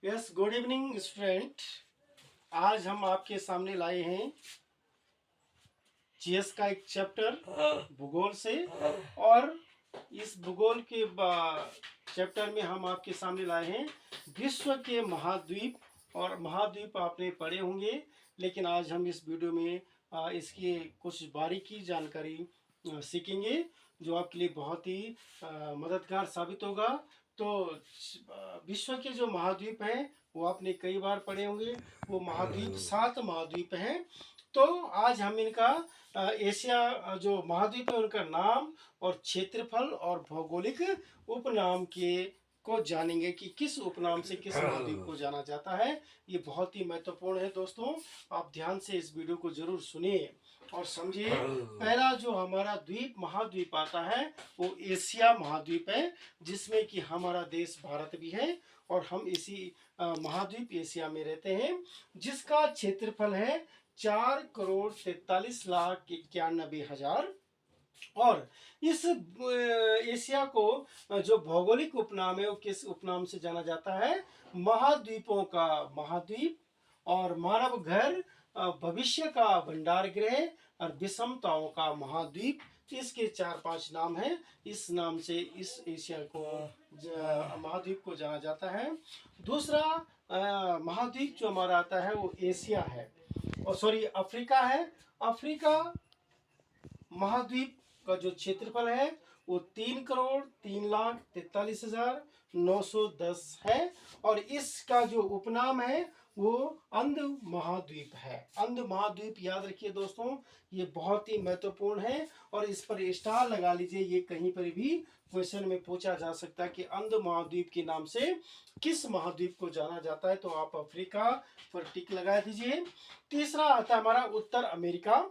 Yes, good evening student. आज हम आपके सामने लाए हैं जीएस का एक चैप्टर भूगोल से। और इस भूगोल के चैप्टर में हम आपके सामने लाए हैं विश्व के महाद्वीप। और महाद्वीप आपने पढ़े होंगे, लेकिन आज हम इस वीडियो में इसकी कुछ बारीकी जानकारी सीखेंगे, जो आपके लिए बहुत ही मददगार साबित होगा। तो विश्व के जो महाद्वीप हैं वो आपने कई बार पढ़े होंगे। वो महाद्वीप 7 महाद्वीप हैं। तो आज हम इनका एशिया जो महाद्वीप है उनका नाम और क्षेत्रफल और भौगोलिक उपनाम के को जानेंगे कि किस उपनाम से किस महाद्वीप को जाना जाता है। ये बहुत ही महत्वपूर्ण है दोस्तों, आप ध्यान से इस वीडियो को जरूर सुनिए और समझिए। पहला जो हमारा द्वीप महाद्वीप आता है वो एशिया महाद्वीप है, जिसमें कि हमारा देश भारत भी है और हम इसी महाद्वीप एशिया में रहते हैं, जिसका क्षेत्रफल है 4,43,91,000। और इस एशिया को जो भौगोलिक उपनाम है वो किस उपनाम से जाना जाता है? महाद्वीपों का महाद्वीप, और मानव घर, भविष्य का भंडार गृह, और विषमताओं का महाद्वीप। इसके 4-5 नाम हैं। इस नाम से इस एशिया को महाद्वीप को जाना जाता है। दूसरा महाद्वीप जो हमारा आता है वो एशिया है, और सॉरी अफ्रीका है। अफ्रीका महाद्वीप का जो क्षेत्रफल है वो 3,03,43,910 है। और इसका जो उपनाम है वो अंध महाद्वीप है। अंध महाद्वीप याद रखिए दोस्तों, ये बहुत ही महत्वपूर्ण है और इस पर स्टार लगा लीजिए। ये कहीं पर भी क्वेश्चन में पूछा जा सकता है कि अंध महाद्वीप के नाम से किस महाद्वीप को जाना जाता है, तो आप अफ्रीका पर टिक लगा दीजिए। तीसरा आता है हमारा उत्तर अमेरिका।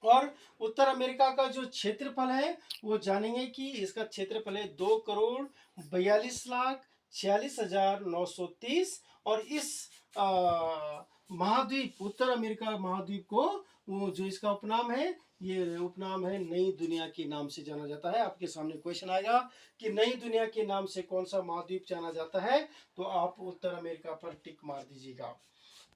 और उत्तर अमेरिका का जो क्षेत्रफल है वो जानेंगे कि इसका क्षेत्रफल है 2,42,46,930। और इस महाद्वीप उत्तर अमेरिका महाद्वीप को वो जो इसका उपनाम है, ये उपनाम है नई दुनिया के नाम से जाना जाता है। आपके सामने क्वेश्चन आएगा कि नई दुनिया के नाम से कौन सा महाद्वीप जाना जाता है, तो आप उत्तर अमेरिका पर टिक मार दीजिएगा।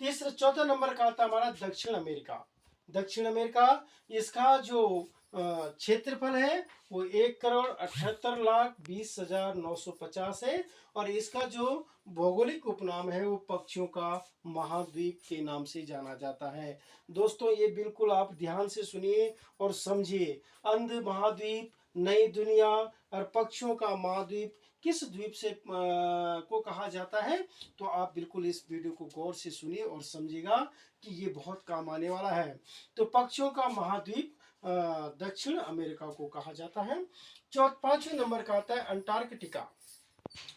चौथा नंबर का आता है हमारा दक्षिण अमेरिका। दक्षिण अमेरिका, इसका जो क्षेत्रफल है वो 1,78,20,950 है। और इसका जो भौगोलिक उपनाम है वो पक्षियों का महाद्वीप के नाम से जाना जाता है। दोस्तों ये बिल्कुल आप ध्यान से सुनिए और समझिए। अंध महाद्वीप, नई दुनिया और पक्षियों का महाद्वीप किस द्वीप से को कहा जाता है, तो आप बिल्कुल इस वीडियो को गौर से सुनिए और समझिएगा कि ये बहुत काम आने वाला है। तो पक्षियों का महाद्वीप दक्षिण अमेरिका को कहा जाता है। 5वें नंबर का आता है अंटार्कटिका।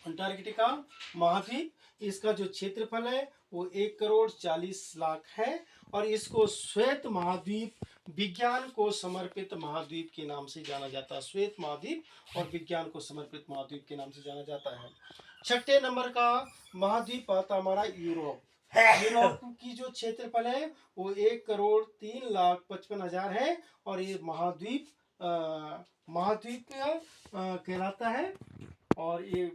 अंटार्कटिका महाद्वीप, इसका जो क्षेत्रफल है वो 1,40,00,000 है। और इसको श्वेत महाद्वीप, विज्ञान को समर्पित महाद्वीप के नाम से जाना जाता है। श्वेत महाद्वीप और विज्ञान को समर्पित महाद्वीप के नाम से जाना जाता है। 6ठे नंबर का महाद्वीप आता हमारा यूरोप। यूरोप की जो क्षेत्रफल है वो 1,03,55,000 है। और ये महाद्वीप महाद्वीप कहलाता है। और ये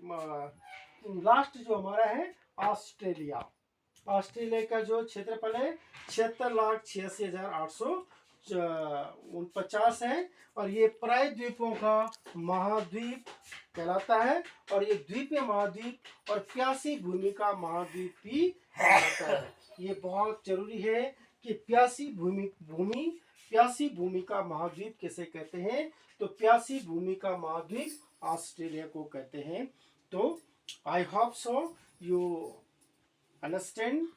लास्ट जो हमारा है ऑस्ट्रेलिया। ऑस्ट्रेलिया का जो क्षेत्रफल है 76,86,849 है। और ये प्रायद्वीपों का महाद्वीप कहलाता है। और ये द्वीपीय महाद्वीप और प्यासी भूमि का महाद्वीप भी कहलाता है। ये बहुत जरूरी है कि प्यासी भूमि का महाद्वीप किसे कहते हैं, तो प्यासी भूमि का महाद्वीप ऑस्ट्रेलिया को कहते हैं। तो I hope so you understand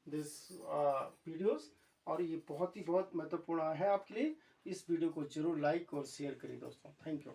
this videos, और ये बहुत महत्वपूर्ण है आपके लिए। इस वीडियो को जरूर लाइक और शेयर करें दोस्तों। Thank you.